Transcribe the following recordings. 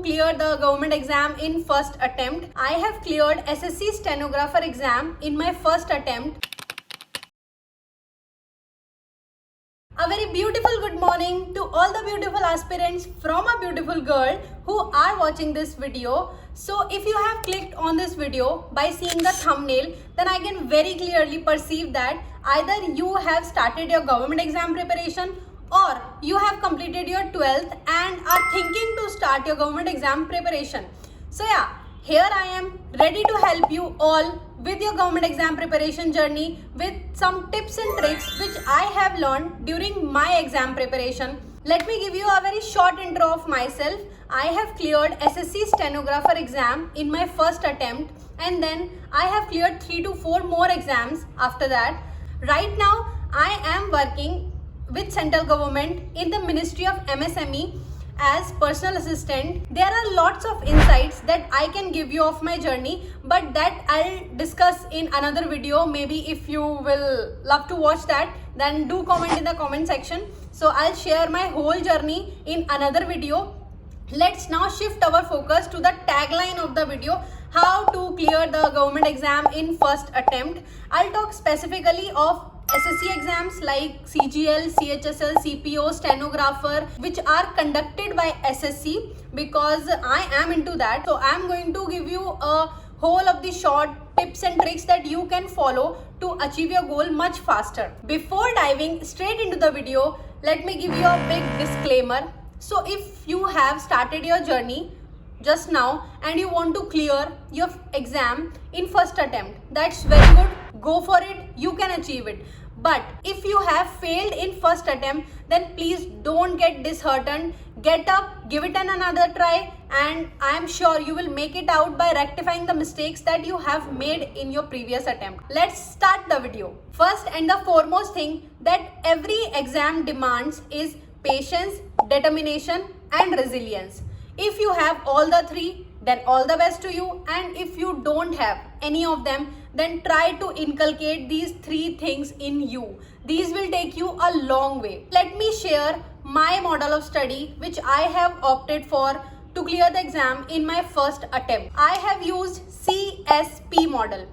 clear the government exam in first attempt. I have cleared SSC stenographer exam in my first attempt. A very beautiful good morning to all the beautiful aspirants from a beautiful girl who are watching this video. So if you have clicked on this video by seeing the thumbnail, then I can very clearly perceive that either you have started your government exam preparation or you have completed your 12th and are thinking to start your government exam preparation. So yeah, here I am ready to help you all with your government exam preparation journey with some tips and tricks which I have learned during my exam preparation. Let me give you a very short intro of myself. I have cleared SSC stenographer exam in my first attempt, and then I have cleared 3 to 4 more exams after that. Right now I am working with central government in the Ministry of MSME as personal assistant. There are lots of insights that I can give you of my journey, but that I'll discuss in another video. Maybe if you will love to watch that, then do comment in the comment section. So I'll share my whole journey in another video. Let's now shift our focus to the tagline of the video: how to clear the government exam in first attempt. I'll talk specifically of SSC exams like CGL, CHSL, CPO, stenographer, which are conducted by SSC, because I am into that. So I'm going to give you a whole of the short tips and tricks that you can follow to achieve your goal much faster. Before diving straight into the video, let me give you a big disclaimer. So if you have started your journey just now and you want to clear your exam in first attempt, that's very good. Go for it, you can achieve it. But if you have failed in first attempt, then please don't get disheartened. Get up, give it another try, and I am sure you will make it out by rectifying the mistakes that you have made in your previous attempt. Let's start the video. First and the foremost thing that every exam demands is patience, determination and resilience. If you have all the three, then all the best to you, and if you don't have any of them, then try to inculcate these three things in you. These will take you a long way. Let me share my model of study which I have opted for to clear the exam in my first attempt. I have used CSP model.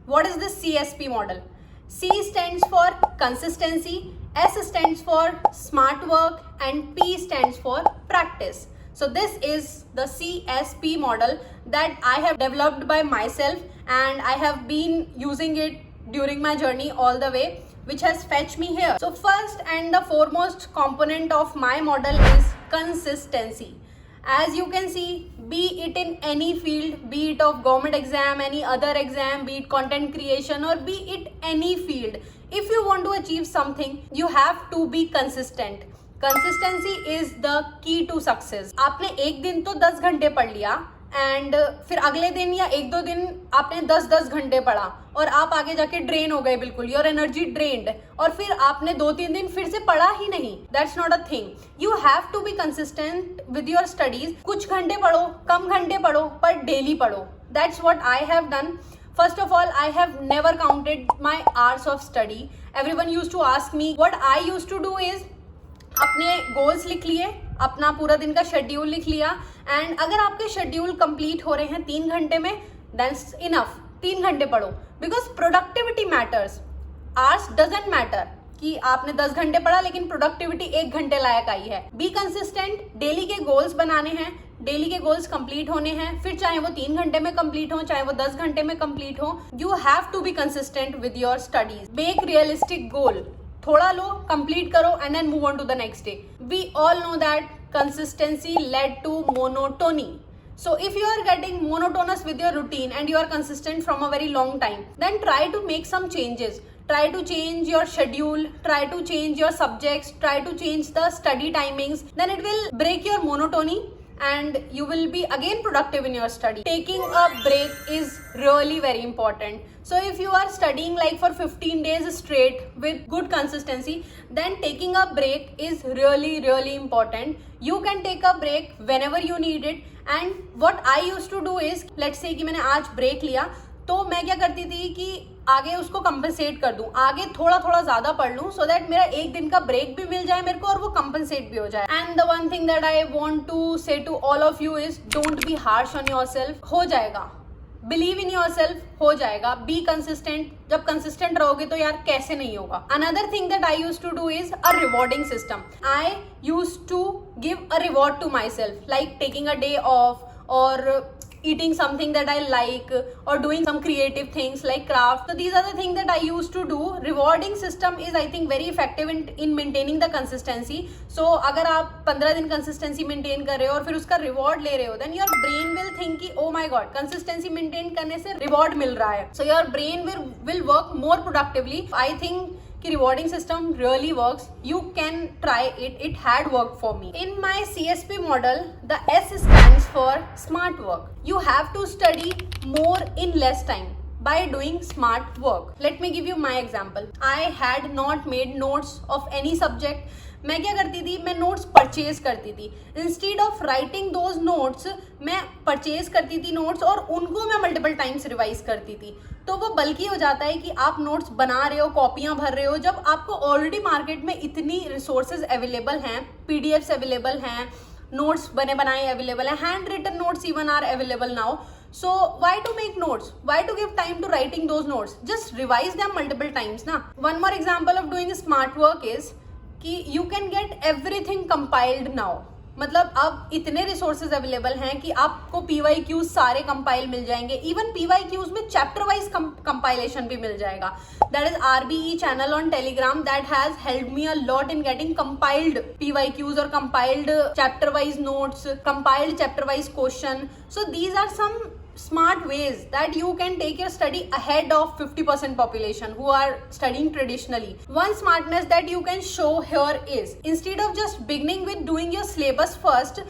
What is the CSP model? C stands for consistency, S stands for smart work, and P stands for practice. So this is the CSP model that I have developed by myself, and I have been using it during my journey all the way, which has fetched me here. So first and the foremost component of my model is consistency. As you can see, be it in any field, be it of government exam, any other exam, be it content creation, or be it any field, if you want to achieve something, you have to be consistent. Consistency is the key to success. आपने एक दिन तो 10 घंटे पढ़ लिया and फिर अगले दिन या 1-2 दिन आपने 10-10 घंटे पढ़ा और आप आगे जाके ड्रेन हो गए, बिल्कुल योर एनर्जी ड्रेन्ड, और फिर आपने 2-3 दिन फिर से पढ़ा ही नहीं. That's not a thing. You have to be consistent with your studies. कुछ घंटे पढ़ो, कम घंटे पढ़ो, पर डेली पढ़ो. That's what I have done. First of all, I have never counted my hours of study. Everyone used to ask me. What I used to do is अपने goals लिख लिए, अपना पूरा दिन का शेड्यूल लिख लिया, एंड अगर आपके शेड्यूल कंप्लीट हो रहे हैं 3 घंटे में, दैट्स इनफ. 3 घंटे पढ़ो, because productivity matters. Hours doesn't matter कि आपने 10 घंटे पढ़ा लेकिन प्रोडक्टिविटी 1 घंटे लायक आई है. Be consistent. डेली के गोल्स बनाने हैं, डेली के गोल्स कंप्लीट होने हैं, फिर चाहे वो 3 घंटे में कंप्लीट हो, चाहे वो 10 घंटे में कंप्लीट हो. You have to be consistent with your studies. Make realistic goal. थोड़ा लो, कंप्लीट करो, and then move on to the next day. We all know that consistency led to monotony. So if you are getting monotonous with your routine and you are consistent from a very long time, then try to make some changes. Try to change your schedule, try to change your subjects, try to change the study timings. Then it will break your monotony and you will be again productive in your study. Taking a break is really very important. So if you are studying like for 15 days straight with good consistency, then taking a break is really important. You can take a break whenever you need it. And what I used to do is, let's say कि मैंने आज break लिया, तो मैं क्या करती थी कि आगे उसको कंपनसेट कर दूं, आगे थोड़ा थोड़ा ज्यादा पढ़ लूं, सो दैट मेरा एक दिन का ब्रेक भी मिल जाए मेरे को और वो कंपनसेट भी हो जाए. And the one thing that I want to say to all of you is don't be harsh on yourself. हो जाएगा, बिलीव इन योर सेल्फ, हो जाएगा. Be consistent. जब कंसिस्टेंट रहोगे तो यार कैसे नहीं होगा. Another thing that I use to do is a rewarding system. I use to give a reward to myself, like taking a day off or eating something that I like or doing some creative things like craft. So these are the things that I used to do. Rewarding system is I think very effective in maintaining the consistency. So अगर आप 15 दिन consistency maintain कर रहे हो और फिर उसका reward ले रहे हो, then your brain will think कि oh my god, consistency maintain करने से reward मिल रहा है. So your brain will work more productively. I think कि rewarding system really works. You can try it. It had worked for me. In my CSP model, the S stands for smart work. You have to study more in less time by doing smart work. Let me give you my example. I had not made notes of any subject. मैं क्या करती थी, मैं notes purchase करती थी. Instead of writing those notes, मैं purchase करती थी नोट्स और उनको मैं मल्टीपल टाइम्स रिवाइज करती थी. तो वो बल्कि हो जाता है कि आप नोट्स बना रहे हो, कॉपियां भर रहे हो, जब आपको ऑलरेडी मार्केट में इतनी रिसोर्सेज अवेलेबल हैं, पीडीएफ्स अवेलेबल हैं, नोट्स बने बनाए अवेलेबल हैं, hand written notes even are available now. So why to make notes? Why to give time to writing those notes? Just revise them multiple times ना. One more example of doing smart work is कि you can get everything compiled now. मतलब अब इतने resources available हैं कि आपको PYQs सारे compile मिल जाएंगे. इवन PYQs में चैप्टर वाइज कंपाइलेशन भी मिल जाएगा. That is RBE channel on Telegram that has helped me a lot in getting compiled PYQs और compiled chapter wise notes, compiled chapter wise question. So these are some smart ways that you can take your study ahead of 50% population who are studying traditionally. One smartness that you can show here is, instead of just beginning with doing your syllabus first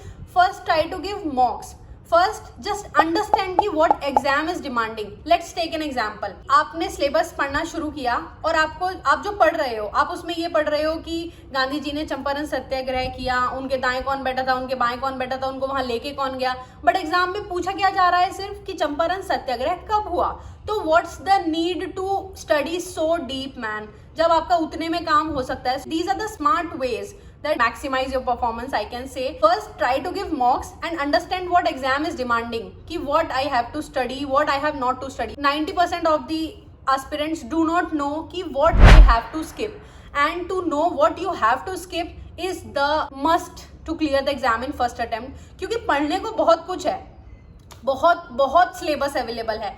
try to give mocks. First just understand कि what exam is demanding. Let's take an example. आपने syllabus पढ़ना शुरू किया और आप जो पढ़ रहे हो, आप उसमें ये पढ़ रहे हो कि गांधी जी ने चंपारण सत्याग्रह किया, उनके दाएं कौन बैठा था, उनके बाएं कौन बैठा था, उनको वहां लेके कौन गया. बट एग्जाम में पूछा क्या जा रहा है सिर्फ कि चंपारण सत्याग्रह कब हुआ. तो what's the need to study so deep man, जब आपका उतने में काम हो सकता है. These are the smart ways that maximize your performance, I can say. First, try to give mocks and understand what exam is demanding, ki what I have to study, what I have not to study. 90% of the aspirants do not know ki what they have to skip, and to know what you have to skip is the must to clear the exam in first attempt. क्योंकि पढ़ने को बहुत कुछ है, बहुत syllabus available है,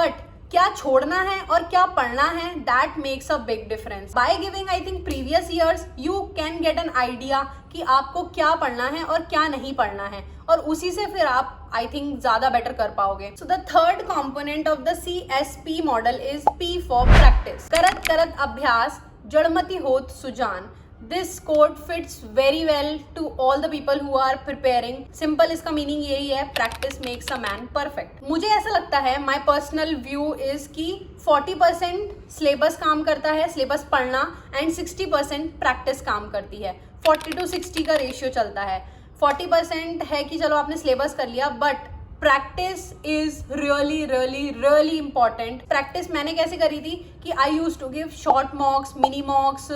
but क्या छोड़ना है और क्या पढ़ना है, that makes a big difference. By giving I think previous years you can get an idea कि आपको क्या पढ़ना है और क्या नहीं पढ़ना है, और उसी से फिर आप आई थिंक ज्यादा बेटर कर पाओगे. So the third component of the CSP model is P for practice. करत करत अभ्यास जड़मति होत Sujan. This quote fits very well to all the people who are preparing. Simple इसका मीनिंग यही है, practice makes a man perfect. मुझे ऐसा लगता है, my personal view is कि 40% सिलेबस काम करता है, सिलेबस पढ़ना, एंड 60% प्रैक्टिस काम करती है. 40 to 60 का रेशियो चलता है. 40% है कि चलो आपने सिलेबस कर लिया, but practice is really really really important. Practice मैंने कैसे करी थी कि I use to give short mocks, mini mocks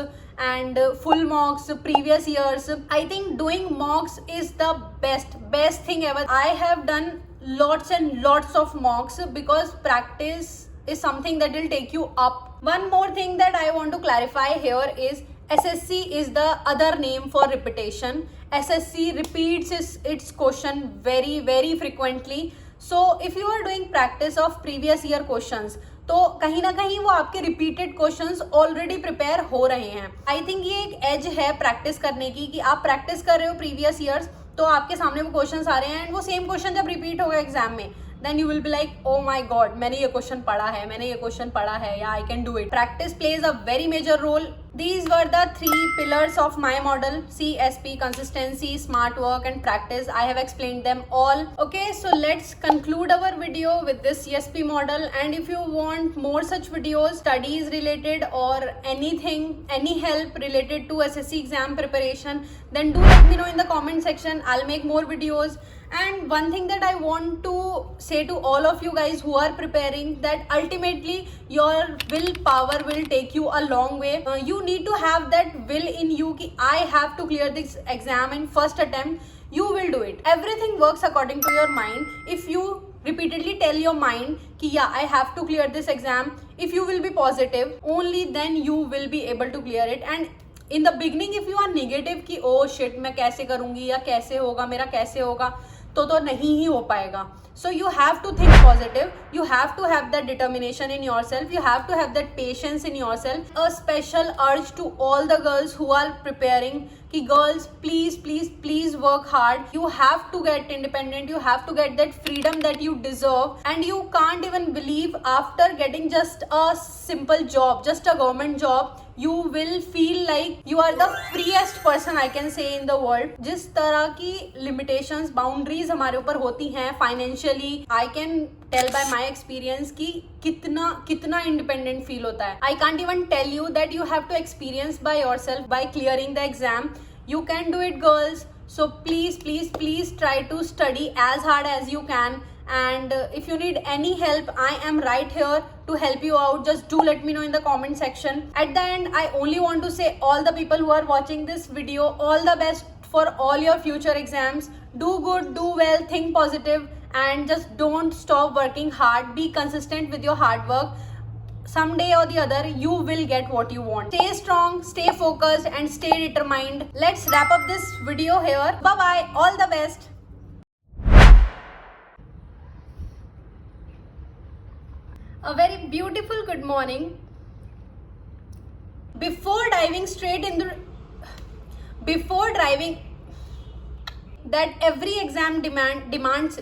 and full mocks previous years. I think doing mocks is the best thing ever. I have done lots and lots of mocks because practice is something that will take you up. One more thing that I want to clarify here is SSC is the other name for repetition. SSC repeats its question very very frequently. So if you are doing practice of previous year questions, तो कहीं ना कहीं वो आपके repeated questions already prepare हो रहे हैं. I think ये एक एज है प्रैक्टिस करने की कि आप प्रैक्टिस कर रहे हो प्रीवियस ईयर्स, तो आपके सामने वो क्वेश्चंस आ रहे हैं, एंड वो सेम क्वेश्चन जब रिपीट होगा एग्जाम में, then you will be like, oh my god, मैंने ये क्वेश्चन पढ़ा है, या I can do it. Practice plays a very major role. These were the 3 pillars of my model: CSP, consistency, smart work, and practice. I have explained them all. Okay, so let's conclude our video with this CSP model. And if you want more such videos, studies related or anything, any help related to SSC exam preparation, then do let me know in the comment section. I'll make more videos. And one thing that I want to say to all of you guys who are preparing, that ultimately your willpower will take you a long way. You need to have that will in you ki I have to clear this exam in first attempt. You will do it. Everything works according to your mind. If you repeatedly tell your mind ki yeah, I have to clear this exam, if you will be positive, only then you will be able to clear it. And in the beginning if you are negative कि oh shit मैं कैसे करूंगी या कैसे होगा मेरा कैसे होगा, तो नहीं ही हो पाएगा. So you have to think positive, you have to have that determination in yourself, you have to have that patience in yourself. A special urge to all the girls who are preparing कि girls please please please work hard. You have to get independent, you have to get that freedom that you deserve, and you can't even believe after getting just a simple job, just a government job, you will feel like you are the freest person I can say in the world. जिस तरह की limitations, boundaries हमारे ऊपर होती हैं financially, I can tell by my experience कि कितना independent feel होता है. I can't even tell you that you have to experience by yourself by clearing the exam. You can do it, girls. So please please please try to study as hard as you can. And if you need any help, I am right here to help you out. Just do let me know in the comment section. At the end, I only want to say all the people who are watching this video, all the best for all your future exams. Do good, do well, think positive, and just don't stop working hard. Be consistent with your hard work. Someday or the other, you will get what you want. Stay strong, stay focused, and stay determined. Let's wrap up this video here. Bye bye, all the best. A very beautiful good morning. Before diving that every exam demands